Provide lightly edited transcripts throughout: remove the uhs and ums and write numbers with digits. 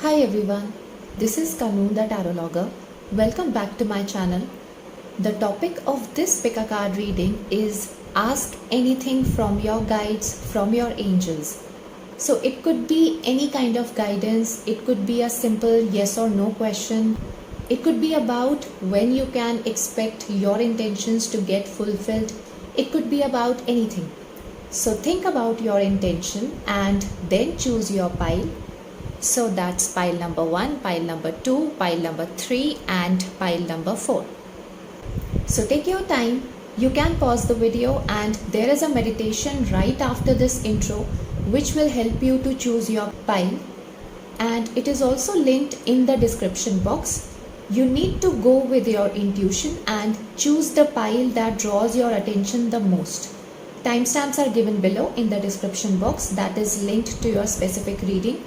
Hi everyone, this is Kanu the Tarologer. Welcome back to my channel. The topic of this pick a card reading is ask anything from your guides, from your angels. So it could be any kind of guidance, it could be a simple yes or no question, it could be about when you can expect your intentions to get fulfilled, it could be about anything. So think about your intention and then choose your pile. So that's pile number 1, pile number 2, pile number 3 and pile number 4. So take your time, you can pause the video and there is a meditation right after this intro which will help you to choose your pile, and it is also linked in the description box. You need to go with your intuition and choose the pile that draws your attention the most. Timestamps are given below in the description box that is linked to your specific reading.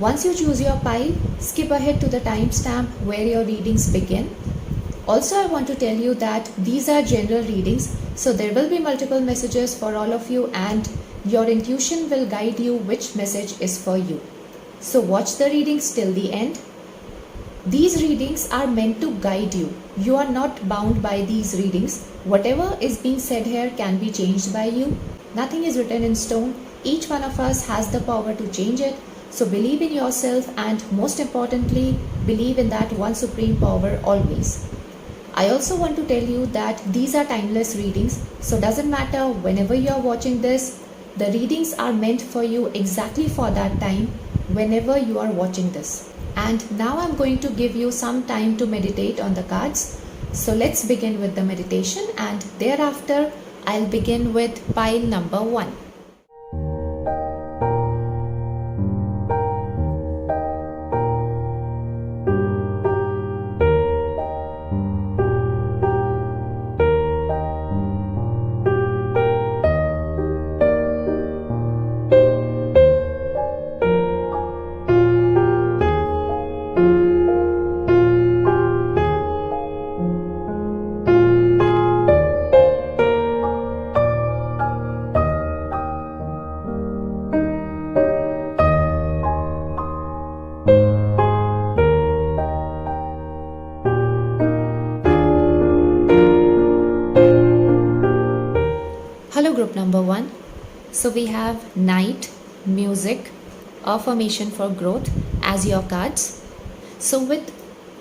Once you choose your pile, skip ahead to the timestamp where your readings begin. Also, I want to tell you that these are general readings, so there will be multiple messages for all of you and your intuition will guide you which message is for you. So watch the readings till the end. These readings are meant to guide you. You are not bound by these readings. Whatever is being said here can be changed by you. Nothing is written in stone. Each one of us has the power to change it. So believe in yourself and most importantly, believe in that one supreme power always. I also want to tell you that these are timeless readings. So doesn't matter whenever you are watching this, the readings are meant for you exactly for that time whenever you are watching this. And now I'm going to give you some time to meditate on the cards. So let's begin with the meditation and thereafter I'll begin with pile number 1. Hello group number 1. So we have Knight, Music, Affirmation for Growth as your cards. So with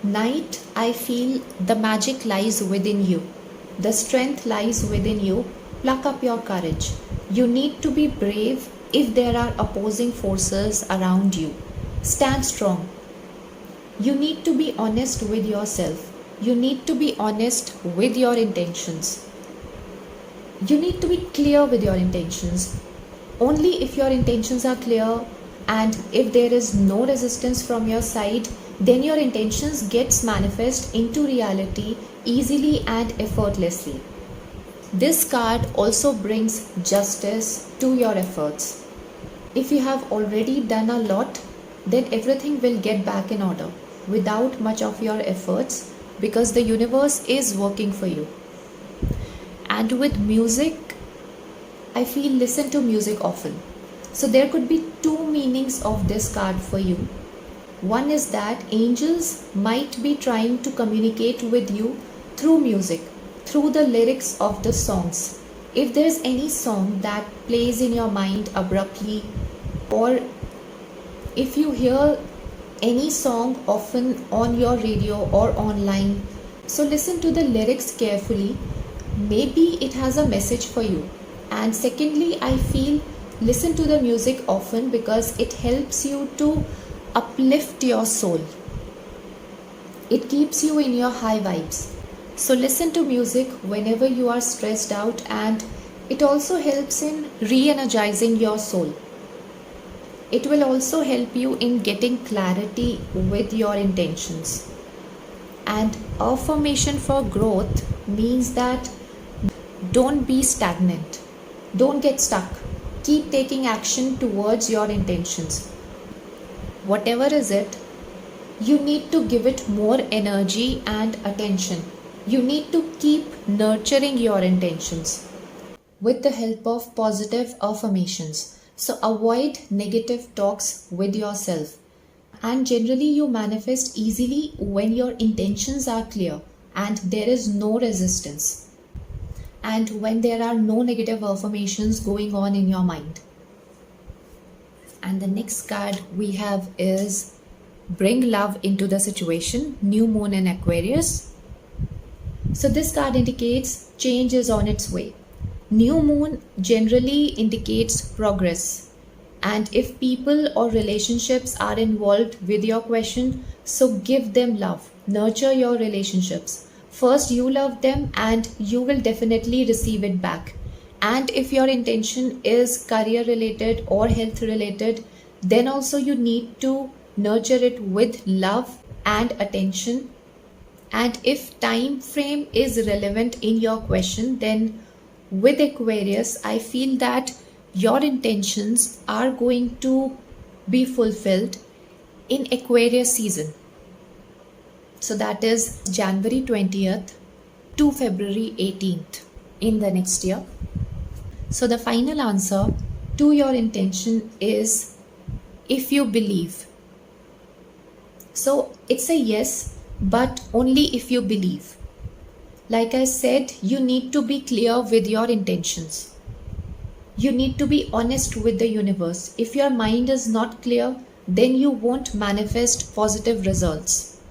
Knight, I feel the magic lies within you. The strength lies within you. Pluck up your courage. You need to be brave if there are opposing forces around you. Stand strong. You need to be honest with yourself. You need to be honest with your intentions. You need to be clear with your intentions. Only if your intentions are clear and if there is no resistance from your side, then your intentions gets manifest into reality easily and effortlessly. This card also brings justice to your efforts. If you have already done a lot, then everything will get back in order without much of your efforts because the universe is working for you. And with music, I feel listen to music often. So there could be two meanings of this card for you. One is that angels might be trying to communicate with you through music, through the lyrics of the songs. If there's any song that plays in your mind abruptly, or if you hear any song often on your radio or online, so listen to the lyrics carefully. Maybe it has a message for you. And secondly, I feel listen to the music often because it helps you to uplift your soul. It keeps you in your high vibes. So listen to music whenever you are stressed out, and it also helps in re-energizing your soul. It will also help you in getting clarity with your intentions. And affirmation for growth means that don't be stagnant. Don't get stuck. Keep taking action towards your intentions. Whatever is it, you need to give it more energy and attention. You need to keep nurturing your intentions with the help of positive affirmations. So avoid negative talks with yourself. And generally, you manifest easily when your intentions are clear and there is no resistance, and when there are no negative affirmations going on in your mind. And the next card we have is Bring Love into the Situation, New Moon in Aquarius. So this card indicates change is on its way. New moon generally indicates progress. And if people or relationships are involved with your question, so give them love. Nurture your relationships. First, you love them and you will definitely receive it back. And if your intention is career related or health related, then also you need to nurture it with love and attention. And if time frame is relevant in your question, then with Aquarius, I feel that your intentions are going to be fulfilled in Aquarius season. So that is January 20th to February 18th in the next year. So the final answer to your intention is if you believe. So it's a yes, but only if you believe. Like I said, you need to be clear with your intentions. You need to be honest with the universe. If your mind is not clear, then you won't manifest positive results.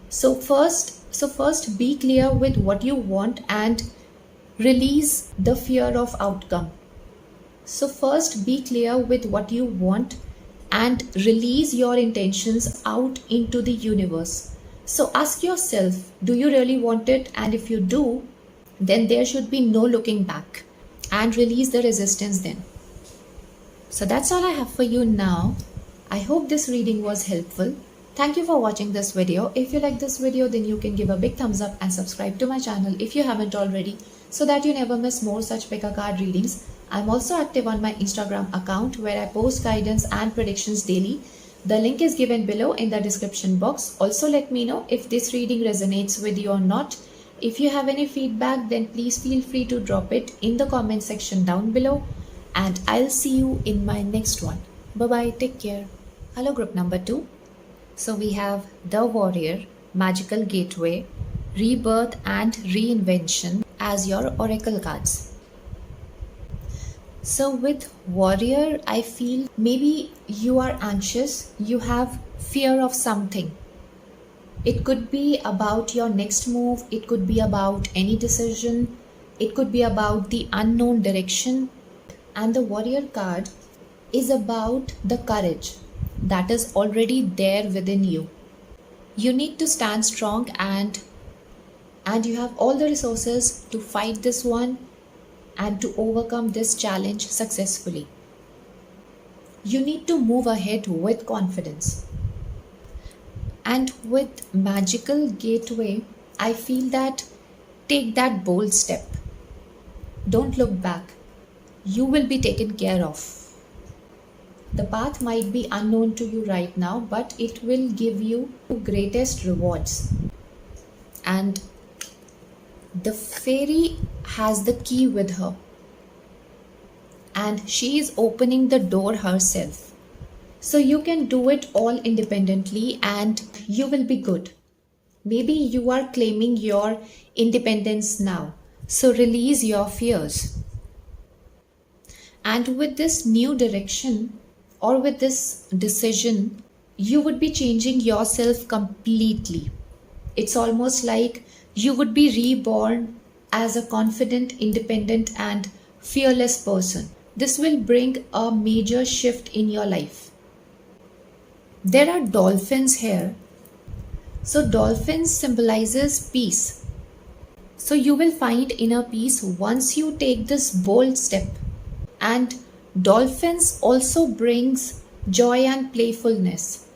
So first be clear with what you want and release the fear of outcome. So first be clear with what you want and release your intentions out into the universe. So ask yourself, do you really want it? And if you do, then there should be no looking back, and release the resistance then. So that's all I have for you now. I hope this reading was helpful. Thank you for watching this video. If you like this video, then you can give a big thumbs up and subscribe to my channel if you haven't already, so that you never miss more such pick a card readings. I'm also active on my Instagram account where I post guidance and predictions daily. The link is given below in the description box. Also let me know if this reading resonates with you or not. If you have any feedback, then please feel free to drop it in the comment section down below. And I'll see you in my next one. Bye-bye. Take care. Hello, group number 2. So we have the Warrior, Magical Gateway, Rebirth and Reinvention as your oracle cards. So with Warrior, I feel maybe you are anxious, you have fear of something. It could be about your next move, it could be about any decision, it could be about the unknown direction. And the Warrior card is about the courage that is already there within you. You need to stand strong and you have all the resources to fight this one and to overcome this challenge successfully. You need to move ahead with confidence. And with Magical Gateway, I feel that take that bold step. Don't look back. You will be taken care of. The path might be unknown to you right now, but it will give you the greatest rewards. And the fairy has the key with her, and she is opening the door herself. So you can do it all independently and you will be good. Maybe you are claiming your independence now. So release your fears. And with this new direction or with this decision, you would be changing yourself completely. It's almost like you would be reborn as a confident, independent, and fearless person. This will bring a major shift in your life. There are dolphins here. So dolphins symbolizes peace. So you will find inner peace once you take this bold step. And dolphins also brings joy and playfulness.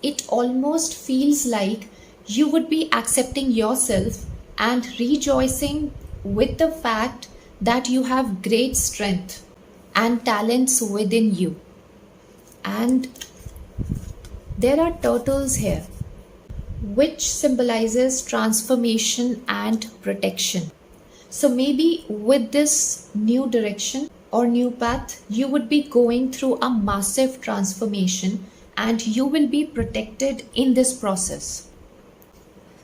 It almost feels like you would be accepting yourself and rejoicing with the fact that you have great strength and talents within you. And there are turtles here, which symbolizes transformation and protection. So maybe with this new direction or new path, you would be going through a massive transformation and you will be protected in this process.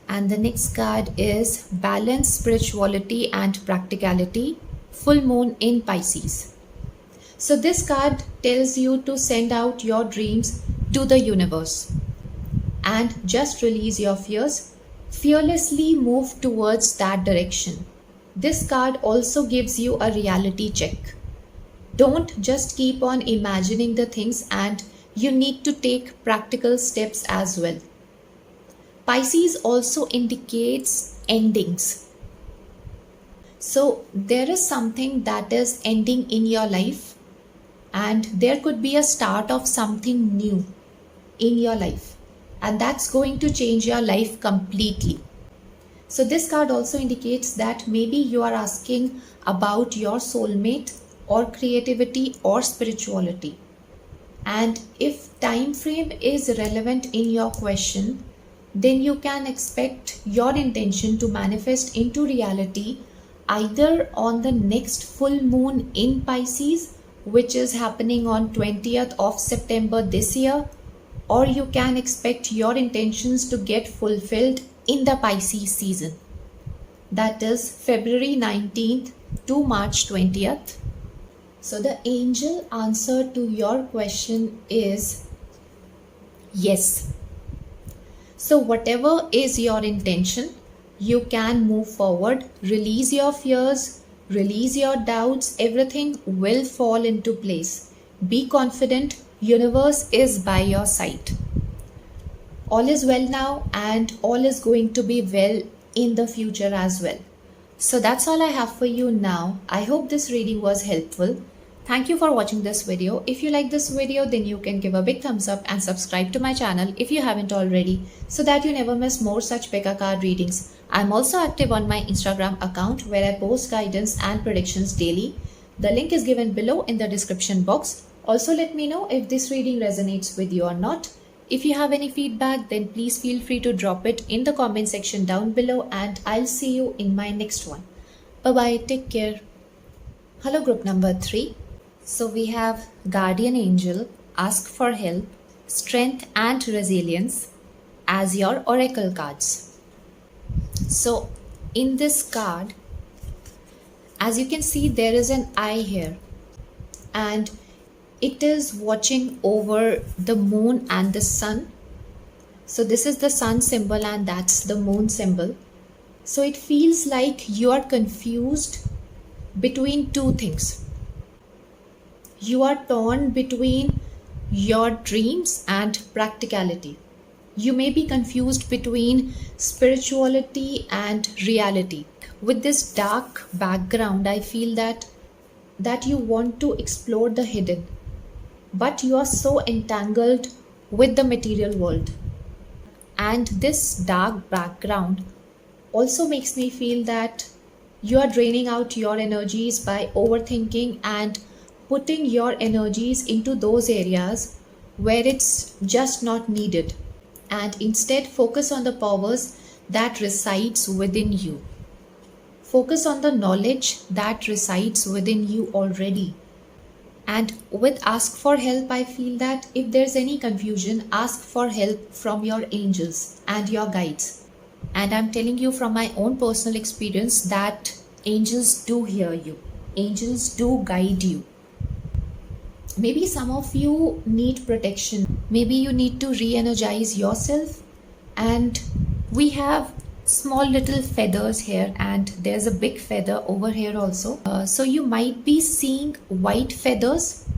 And the next card is balance, spirituality and practicality, full moon in Pisces. So this card tells you to send out your dreams to the universe and just release your fears. Fearlessly move towards that direction. This card also gives you a reality check. Don't just keep on imagining the things, and you need to take practical steps as well. Pisces also indicates endings. So there is something that is ending in your life, and there could be a start of something new in your life, and that's going to change your life completely. So this card also indicates that maybe you are asking about your soulmate or creativity or spirituality. And if time frame is relevant in your question, then you can expect your intention to manifest into reality either on the next full moon in Pisces, which is happening on 20th of September this year, or you can expect your intentions to get fulfilled in the Pisces season. That is February 19th to March 20th. So the angel answer to your question is yes. So whatever is your intention, you can move forward, release your fears, release your doubts, everything will fall into place. Be confident, universe is by your side. All is well now, and all is going to be well in the future as well. So that's all I have for you now. I hope this reading was helpful. Thank you for watching this video. If you like this video, then you can give a big thumbs up and subscribe to my channel if you haven't already, so that you never miss more such Pekka card readings. I'm also active on my Instagram account where I post guidance and predictions daily. The link is given below in the description box. Also let me know if this reading resonates with you or not. If you have any feedback, then please feel free to drop it in the comment section down below, and I'll see you in my next one. Bye bye, take care. Hello group number 3. So we have Guardian Angel, Ask for Help, Strength and Resilience as your oracle cards. So in this card, as you can see, there is an eye here, and it is watching over the moon and the sun. So this is the sun symbol and that's the moon symbol. So it feels like you are confused between two things. You are torn between your dreams and practicality. You may be confused between spirituality and reality. With this dark background, I feel that you want to explore the hidden, but you are so entangled with the material world. And this dark background also makes me feel that you are draining out your energies by overthinking and putting your energies into those areas where it's just not needed, and instead focus on the powers that resides within you. Focus on the knowledge that resides within you already. And with Ask for Help, I feel that if there's any confusion, ask for help from your angels and your guides. And I'm telling you from my own personal experience that angels do hear you. Angels do guide you. Maybe some of you need protection. Maybe you need to re-energize yourself. And we have small little feathers here, and there's a big feather over here also. So you might be seeing white feathers,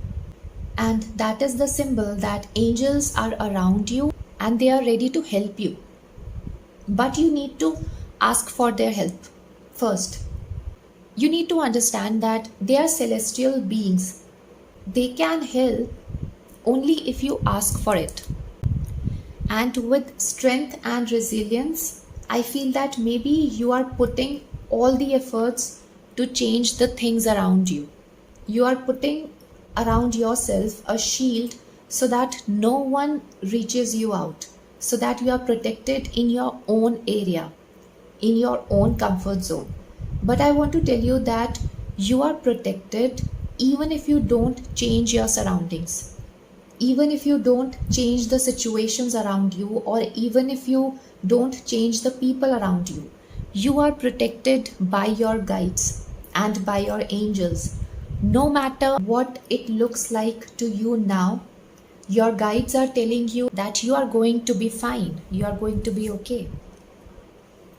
and that is the symbol that angels are around you and they are ready to help you. But you need to ask for their help first. You need to understand that they are celestial beings. They can help only if you ask for it. And with strength and resilience, I feel that maybe you are putting all the efforts to change the things around you. You are putting around yourself a shield so that no one reaches you out, so that you are protected in your own area, in your own comfort zone. But I want to tell you that you are protected even if you don't change your surroundings. even if you don't change the situations around you, or even if you don't change the people around you, you are protected by your guides and by your angels. No matter what it looks like to you now, your guides are telling you that you are going to be fine, you are going to be okay.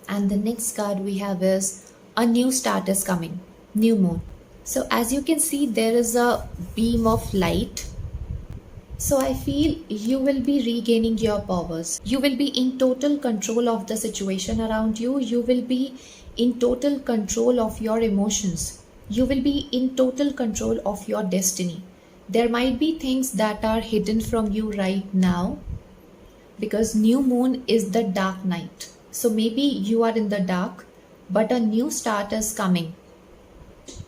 And the next card we have is a new start is coming, new moon. So as you can see, there is a beam of light. So I feel you will be regaining your powers. You will be in total control of the situation around you. You will be in total control of your emotions. You will be in total control of your destiny. There might be things that are hidden from you right now, because new moon is the dark night. So maybe you are in the dark, but a new start is coming.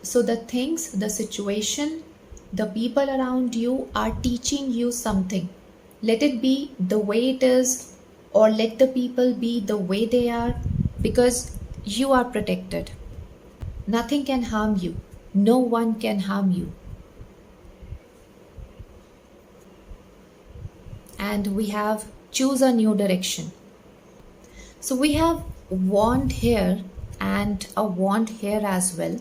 So the things, the situation, the people around you are teaching you something. Let it be the way it is, or let the people be the way they are, because you are protected. Nothing can harm you. No one can harm you. And we have choose a new direction. So we have wand here and a wand here as well.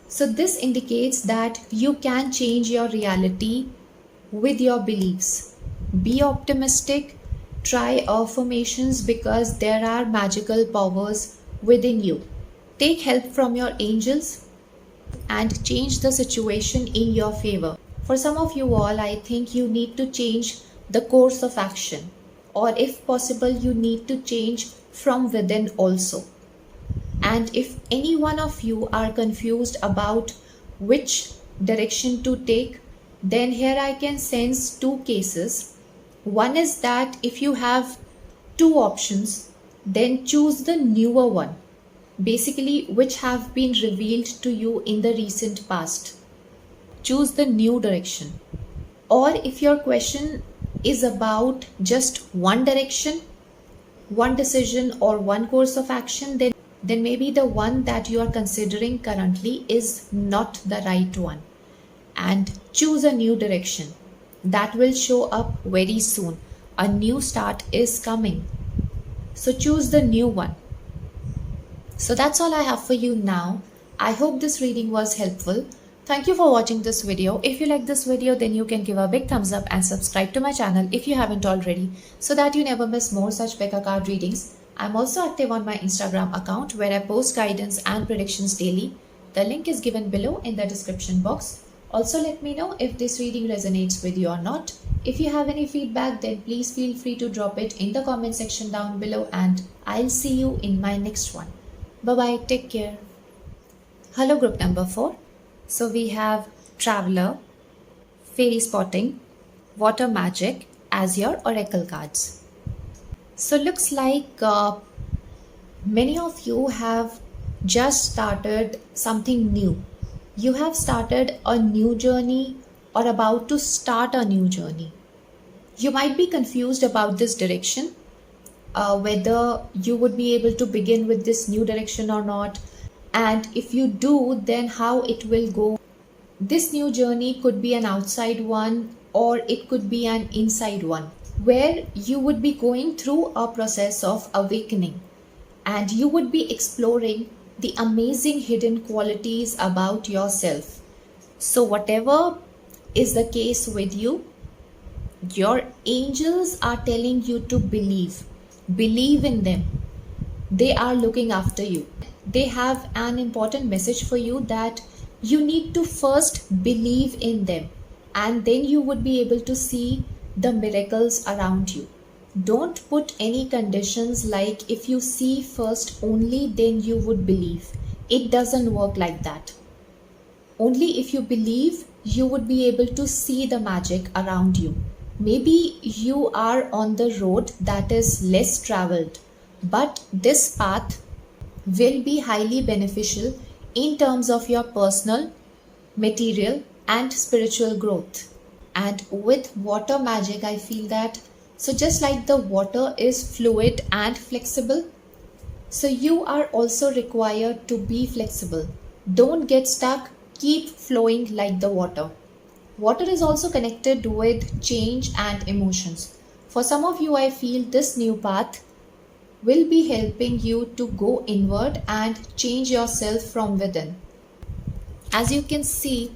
So this indicates that you can change your reality with your beliefs. Be optimistic, try affirmations, because there are magical powers within you. Take help from your angels and change the situation in your favor. For some of you all, I think you need to change the course of action, or if possible, you need to change from within also. And if any one of you are confused about which direction to take, then here I can sense two cases. One is that if you have two options, then choose the newer one, basically which have been revealed to you in the recent past. Choose the new direction. Or if your question is about just one direction, one decision, or one course of action, then maybe the one that you are considering currently is not the right one. And choose a new direction. That will show up very soon. A new start is coming. So choose the new one. So that's all I have for you now. I hope this reading was helpful. Thank you for watching this video. If you like this video, then you can give a big thumbs up and subscribe to my channel if you haven't already, so that you never miss more such Pekka card readings. I'm also active on my Instagram account, where I post guidance and predictions daily. The link is given below in the description box. Also, let me know if this reading resonates with you or not. If you have any feedback, then please feel free to drop it in the comment section down below, and I'll see you in my next one. Bye-bye. Take care. Hello, group number 4. So we have Traveler, Fairy Spotting, Water Magic as your oracle cards. So looks like many of you have just started something new. You have started a new journey or about to start a new journey. You might be confused about this direction, whether you would be able to begin with this new direction or not. And if you do, then how it will go. This new journey could be an outside one, or it could be an inside one, where you would be going through a process of awakening, and you would be exploring the amazing hidden qualities about yourself. So whatever is the case with you, your angels are telling you to believe in them. They are looking after you. They have an important message for you, that you need to first believe in them, and then you would be able to see the miracles around you. Don't put any conditions like if you see first only then you would believe. It doesn't work like that. Only if you believe, you would be able to see the magic around you. Maybe you are on the road that is less traveled, but this path will be highly beneficial in terms of your personal, material, and spiritual growth. And with water magic, I feel that, so just like the water is fluid and flexible, so you are also required to be flexible. Don't get stuck, keep flowing like the water. Water is also connected with change and emotions. For some of you, I feel this new path will be helping you to go inward and change yourself from within. As you can see,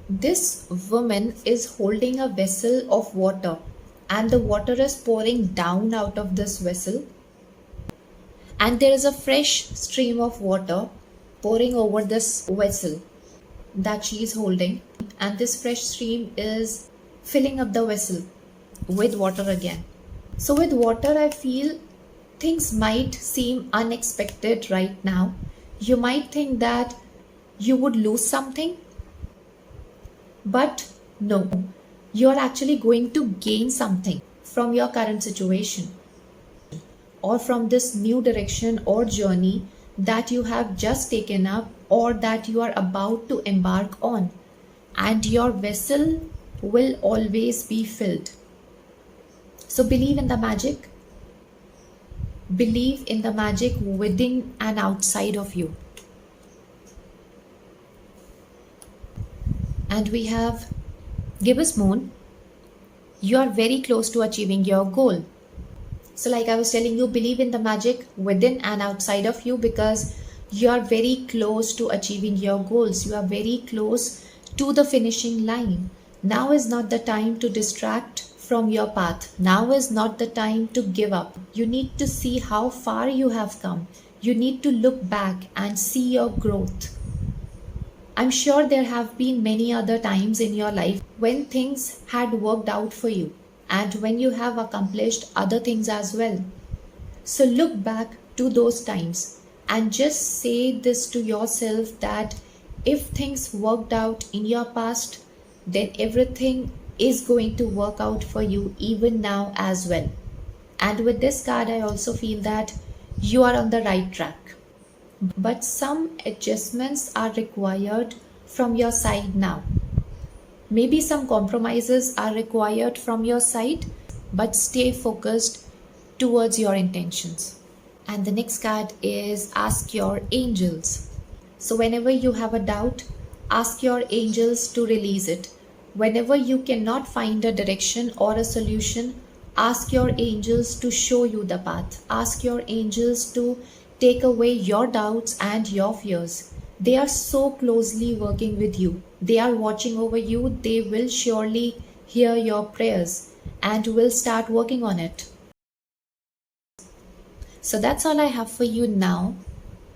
this woman is holding a vessel of water, and the water is pouring down out of this vessel, and there is a fresh stream of water pouring over this vessel that she is holding, and this fresh stream is filling up the vessel with water again. So with water, I feel things might seem unexpected right now. You might think that you would lose something, but no, you're actually going to gain something from your current situation or from this new direction or journey that you have just taken up or that you are about to embark on. And your vessel will always be filled. So believe in the magic. Believe in the magic within and outside of you. And we have gibbous moon. You are very close to achieving your goal. So like I was telling you, believe in the magic within and outside of you, because you are very close to achieving your goals. You are very close to the finishing line. Now is not the time to distract from your path. Now is not the time to give up. You need to see how far you have come. You need to look back and see your growth. I'm sure there have been many other times in your life when things had worked out for you and when you have accomplished other things as well. So look back to those times and just say this to yourself, that if things worked out in your past, then everything is going to work out for you even now as well. And with this card, I also feel that you are on the right track. But some adjustments are required from your side now. Maybe some compromises are required from your side, but stay focused towards your intentions. And the next card is ask your angels. So whenever you have a doubt, ask your angels to release it. Whenever you cannot find a direction or a solution, ask your angels to show you the path. Ask your angels to take away your doubts and your fears. They are so closely working with you. They are watching over you. They will surely hear your prayers and will start working on it. So that's all I have for you now.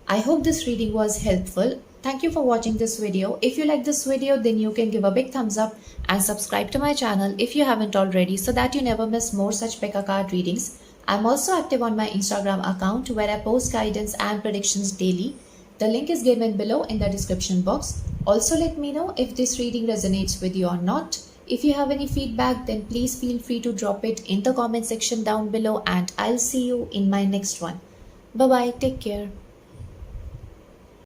I hope this reading was helpful. Thank you for watching this video. If you like this video, then you can give a big thumbs up and subscribe to my channel if you haven't already, so that you never miss more such Pekka card readings. I'm also active on my Instagram account where I post guidance and predictions daily. The link is given below in the description box. Also let me know if this reading resonates with you or not. If you have any feedback, then please feel free to drop it in the comment section down below, and I'll see you in my next one. Bye bye, take care.